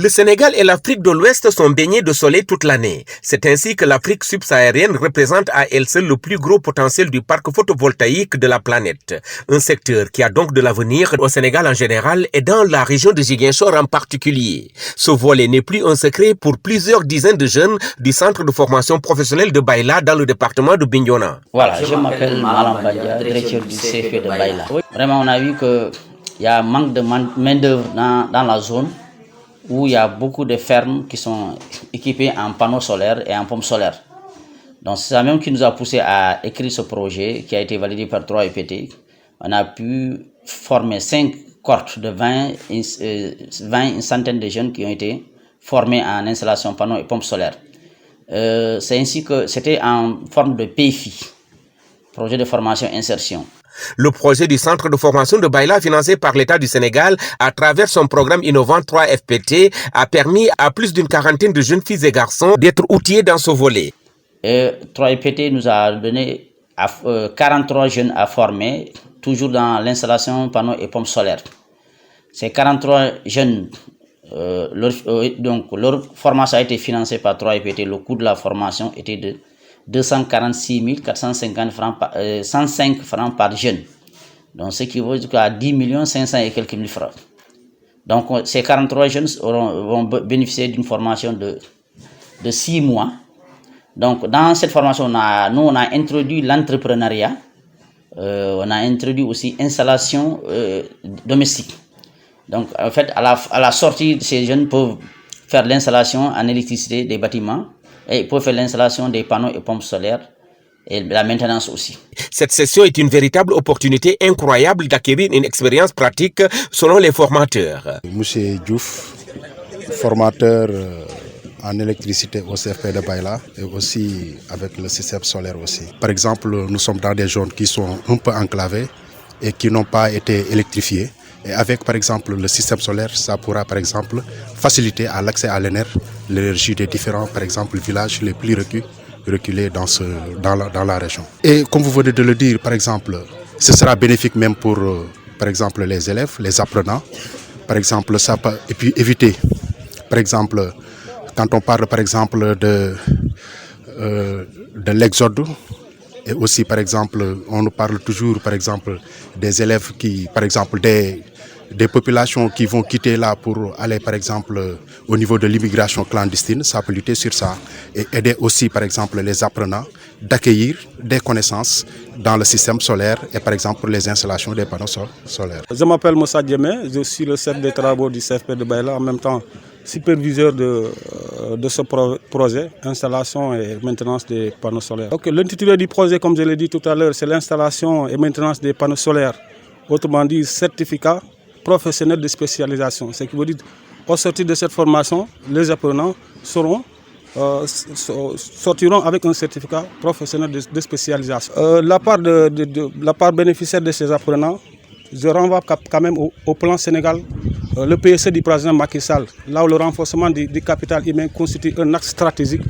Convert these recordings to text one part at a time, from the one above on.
Le Sénégal et l'Afrique de l'Ouest sont baignés de soleil toute l'année. C'est ainsi que l'Afrique subsaharienne représente à elle seule le plus gros potentiel du parc photovoltaïque de la planète. Un secteur qui a donc de l'avenir au Sénégal en général et dans la région de Ziguinchor en particulier. Ce volet n'est plus un secret pour plusieurs dizaines de jeunes du centre de formation professionnelle de Baïla dans le département de Bignona. Voilà, je m'appelle Malam Badia, directeur du CFE de Baïla. Vraiment, on a vu qu'il y a un manque de main-d'œuvre dans la zone où il y a beaucoup de fermes qui sont équipées en panneaux solaires et en pompes solaires. Donc c'est ça même qui nous a poussé à écrire ce projet qui a été validé par 3EPT. On a pu former 5 cohortes de 20, une centaine de jeunes qui ont été formés en installation panneaux et pompes solaires. C'est ainsi que c'était en forme de PFI, projet de formation insertion. Le projet du centre de formation de Baïla financé par l'État du Sénégal à travers son programme innovant 3FPT a permis à plus d'une quarantaine de jeunes filles et garçons d'être outillés dans ce volet. 3FPT nous a donné 43 jeunes à former, toujours dans l'installation panneaux et pompes solaires. Ces 43 jeunes, leur formation a été financée par 3FPT. Le coût de la formation était de 246 450 francs 105 francs par jeune. Donc, ce qui vaut à 10 500 et quelques mille francs. Donc, ces 43 jeunes vont bénéficier d'une formation de 6 mois. Donc, dans cette formation, on a introduit l'entrepreneuriat. On a introduit aussi installation domestique. Donc, en fait, à la sortie, ces jeunes peuvent faire l'installation en électricité des bâtiments. Et il peut faire l'installation des panneaux et pompes solaires et la maintenance aussi. Cette session est une véritable opportunité incroyable d'acquérir une expérience pratique selon les formateurs. Monsieur Diouf, formateur en électricité au CFP de Baïla et aussi avec le système solaire aussi. Par exemple, nous sommes dans des zones qui sont un peu enclavées et qui n'ont pas été électrifiées. Et avec, par exemple, le système solaire, ça pourra, par exemple, faciliter l'accès à l'énergie des différents, par exemple, villages les plus reculés dans la région. Et comme vous venez de le dire, par exemple, ce sera bénéfique même pour, par exemple, les élèves, les apprenants. Par exemple, ça peut et puis éviter, par exemple, quand on parle, par exemple, de l'exode, et aussi, par exemple, on nous parle toujours, par exemple, des élèves qui, par exemple, des populations qui vont quitter là pour aller, par exemple, au niveau de l'immigration clandestine. Ça peut lutter sur ça et aider aussi, par exemple, les apprenants d'accueillir des connaissances dans le système solaire et, par exemple, pour les installations des panneaux solaires. Je m'appelle Moussa Diémé, je suis le chef des travaux du CFP de Baïla, en même temps superviseur de ce projet, installation et maintenance des panneaux solaires. L'intitulé du projet, comme je l'ai dit tout à l'heure, c'est l'installation et maintenance des panneaux solaires. Autrement dit, certificat professionnel de spécialisation. Ce qui veut dire, au sortir de cette formation, les apprenants sortiront avec un certificat professionnel de spécialisation. La part bénéficiaire de ces apprenants, je renvoie quand même au plan Sénégal, le PSC du président Macky Sall, là où le renforcement du capital humain constitue un axe stratégique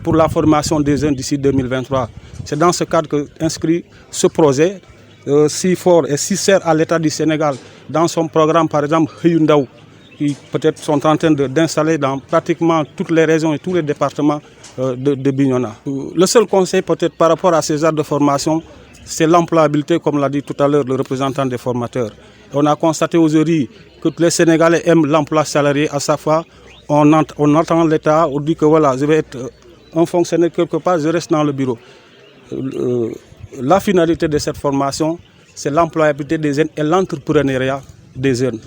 pour la formation des jeunes d'ici 2023. C'est dans ce cadre qu'inscrit ce projet si fort et si cher à l'État du Sénégal dans son programme, par exemple, Hyundaou, qui peut-être sont en train d'installer dans pratiquement toutes les régions et tous les départements de Bignona. Le seul conseil peut-être par rapport à ces heures de formation, c'est l'employabilité, comme l'a dit tout à l'heure le représentant des formateurs. On a constaté aujourd'hui que les Sénégalais aiment l'emploi salarié. À chaque fois, on entend l'État, on dit que voilà, je vais être un fonctionnaire quelque part, je reste dans le bureau. La finalité de cette formation, c'est l'employabilité des jeunes et l'entrepreneuriat des jeunes.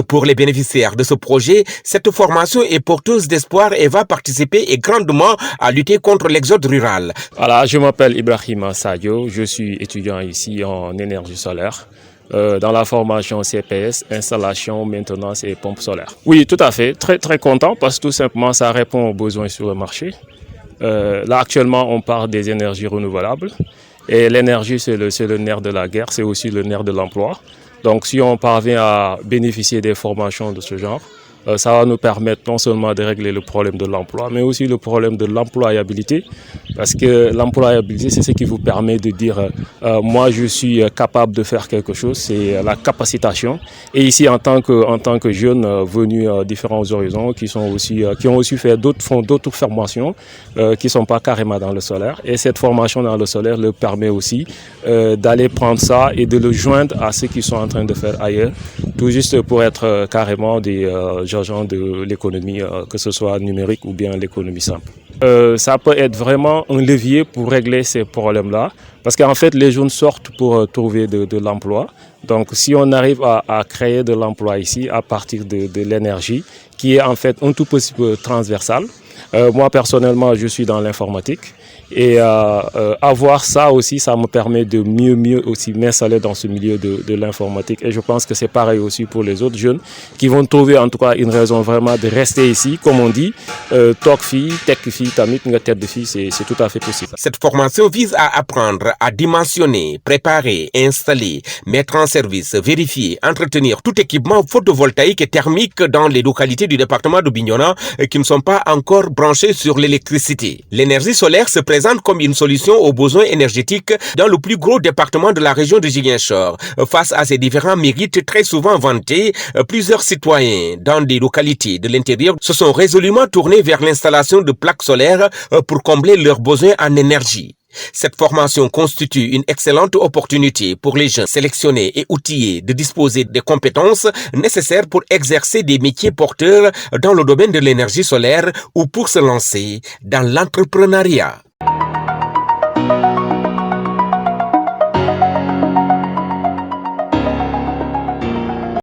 Pour les bénéficiaires de ce projet, cette formation est porteuse d'espoir et va participer grandement à lutter contre l'exode rural. Voilà, je m'appelle Ibrahima Sadio, je suis étudiant ici en énergie solaire. Dans la formation CPS, installation, maintenance et pompes solaires. Oui, tout à fait, très très content parce que tout simplement ça répond aux besoins sur le marché. Là actuellement on parle des énergies renouvelables et l'énergie c'est le nerf de la guerre, c'est aussi le nerf de l'emploi. Donc si on parvient à bénéficier des formations de ce genre, Ça va nous permettre non seulement de régler le problème de l'emploi, mais aussi le problème de l'employabilité. Parce que l'employabilité, c'est ce qui vous permet de dire moi, je suis capable de faire quelque chose, c'est la capacitation. Et ici, en tant que jeunes venus à différents horizons, qui ont aussi fait d'autres formations qui ne sont pas carrément dans le solaire. Et cette formation dans le solaire leur permet aussi d'aller prendre ça et de le joindre à ce qu'ils sont en train de faire ailleurs, tout juste pour être carrément des agents de l'économie, que ce soit numérique ou bien l'économie simple. Ça peut être vraiment un levier pour régler ces problèmes-là, parce qu'en fait, les jeunes sortent pour trouver de l'emploi. Donc, si on arrive à créer de l'emploi ici à partir de l'énergie, qui est en fait un tout petit peu transversale. Moi, personnellement, je suis dans l'informatique. Et avoir ça aussi, ça me permet de mieux aussi m'installer dans ce milieu de l'informatique. Et je pense que c'est pareil aussi pour les autres jeunes qui vont trouver en tout cas une raison vraiment de rester ici. Comme on dit, tok fi, tek fi, tamit nga tête de fi, c'est tout à fait possible. Cette formation vise à apprendre à dimensionner, préparer, installer, mettre en service, vérifier, entretenir tout équipement photovoltaïque et thermique dans les localités du département de Bignona qui ne sont pas encore branchées sur l'électricité. L'énergie solaire se présente comme une solution aux besoins énergétiques dans le plus gros département de la région de Ziguinchor. Face à ces différents mérites très souvent vantés, plusieurs citoyens dans des localités de l'intérieur se sont résolument tournés vers l'installation de plaques solaires pour combler leurs besoins en énergie. Cette formation constitue une excellente opportunité pour les jeunes sélectionnés et outillés de disposer des compétences nécessaires pour exercer des métiers porteurs dans le domaine de l'énergie solaire ou pour se lancer dans l'entrepreneuriat.